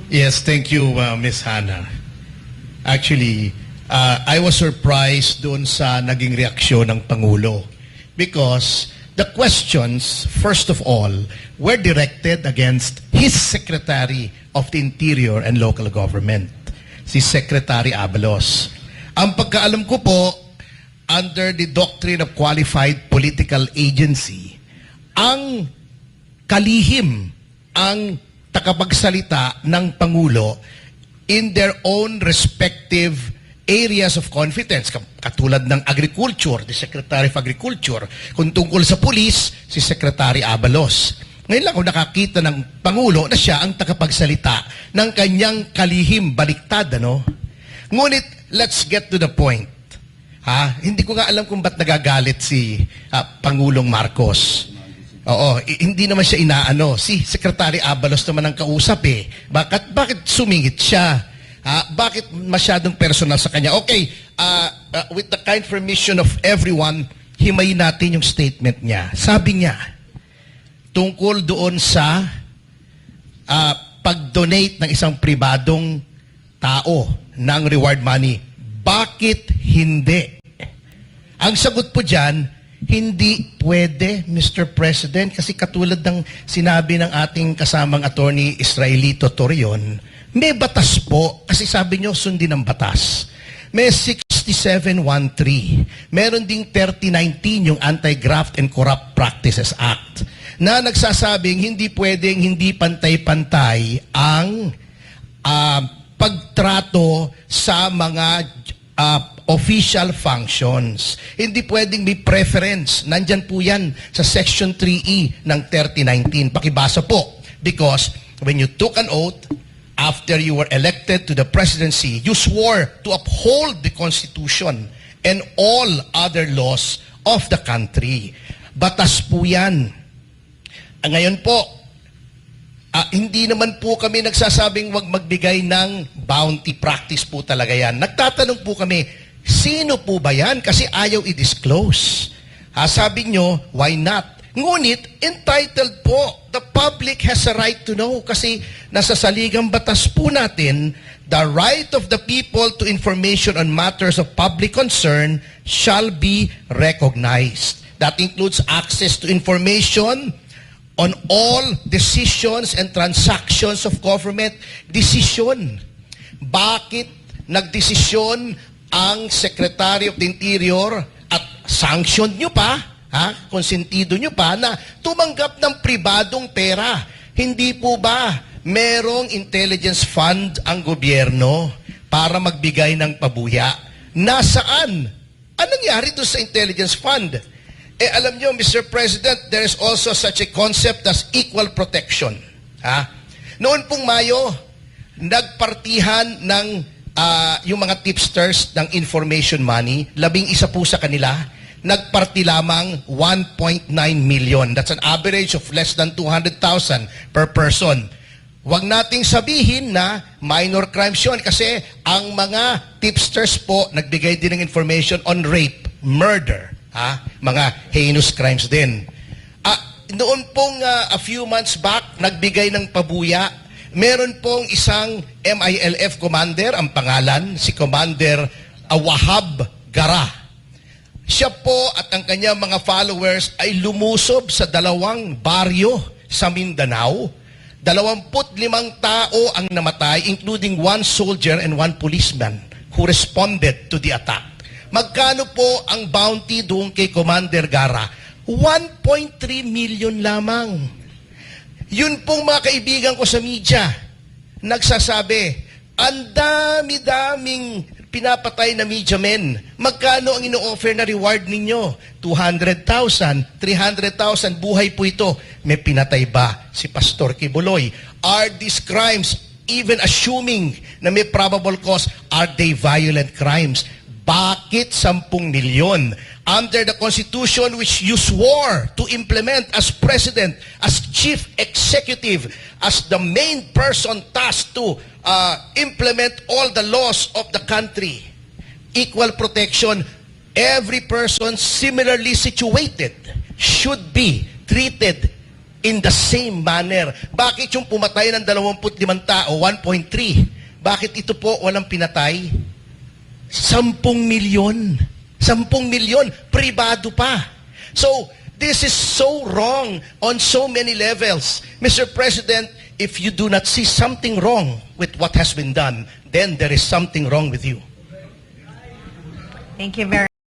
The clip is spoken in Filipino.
Yes, thank you, Ms. Hannah. Actually, I was surprised doon sa naging reaksyon ng Pangulo because the questions, first of all, were directed against his Secretary of the Interior and Local Government, si Secretary Abalos. Ang pagkaalam ko po, under the doctrine of qualified political agency, ang kalihim, ang takapagsalita ng Pangulo in their own respective areas of competence, katulad ng agriculture, the Secretary of Agriculture, kung tungkol sa police, si Secretary Abalos. Ngayon lang ako nakakita ng Pangulo na siya ang takapagsalita ng kanyang kalihim baliktad, ano? Ngunit, let's get to the point. Hindi ko nga alam kung ba't nagagalit si Pangulong Marcos. Oo, hindi naman siya inaano. Si Secretary Abalos naman ang kausap eh. Bakit sumingit siya? Bakit masyadong personal sa kanya? Okay, with the kind permission of everyone, himayin natin yung statement niya. Sabi niya, tungkol doon sa pag-donate ng isang pribadong tao ng reward money. Bakit hindi? Ang sagot po dyan, hindi pwede, Mr. President, kasi katulad ng sinabi ng ating kasamang attorney Israelito Torion, may batas po, kasi sabi nyo, sundin ang batas. May 6713. Meron ding 3019, yung Anti-Graft and Corrupt Practices Act, na nagsasabing hindi pwedeng hindi pantay-pantay ang pagtrato sa mga official functions. Hindi pwedeng may preference. Nandyan po yan sa Section 3E ng 3019. Pakibasa po. Because when you took an oath, after you were elected to the presidency, you swore to uphold the Constitution and all other laws of the country. Batas po yan. Ngayon po, hindi naman po kami nagsasabing wag magbigay ng bounty practice po talaga yan. Nagtatanong po kami, sino po ba yan? Kasi ayaw i-disclose. Sabi nyo, why not? Ngunit, entitled po. The public has a right to know. Kasi nasa saligang batas po natin, the right of the people to information on matters of public concern shall be recognized. That includes access to information on all decisions and transactions of government. Decision. Bakit nagdesisyon ang Secretary of the Interior at sanction nyo pa, konsentido nyo pa na tumanggap ng pribadong pera? Hindi po ba merong intelligence fund ang gobyerno para magbigay ng pabuya? Nasaan? Anong nangyari doon sa intelligence fund? Alam nyo, Mr. President, there is also such a concept as equal protection. Noon pong Mayo, nagpartihan ng yung mga tipsters ng information money, 11 po sa kanila, nagparti lamang 1.9 million. That's an average of less than 200,000 per person. Huwag nating sabihin na minor crimes yun kasi ang mga tipsters po nagbigay din ng information on rape, murder, mga heinous crimes din. Noon pong a few months back, nagbigay ng pabuya. Meron pong isang MILF commander, ang pangalan, si Commander Wahab Gara. Siya po at ang kanyang mga followers ay lumusob sa 2 baryo sa Mindanao. 25 tao ang namatay, including 1 soldier and 1 policeman who responded to the attack. Magkano po ang bounty doon kay Commander Gara? 1.3 million lamang. Yun pong mga kaibigan ko sa media, nagsasabi, ang dami-daming pinapatay na media men. Magkano ang ino-offer na reward ninyo? 200,000, 300,000, buhay po ito. May pinatay ba si Pastor Kibuloy? Are these crimes, even assuming na may probable cause, are they violent crimes? Bakit 10 milyon? Under the Constitution which you swore to implement as President, as Chief Executive, as the main person tasked to implement all the laws of the country. Equal protection, every person similarly situated should be treated in the same manner. Bakit yung pumatay ng 25 tao, 1.3? Bakit ito po walang pinatay? 10 milyon. 10 milyon. Pribado pa. So, this is so wrong on so many levels. Mr. President, if you do not see something wrong with what has been done, then there is something wrong with you. Thank you very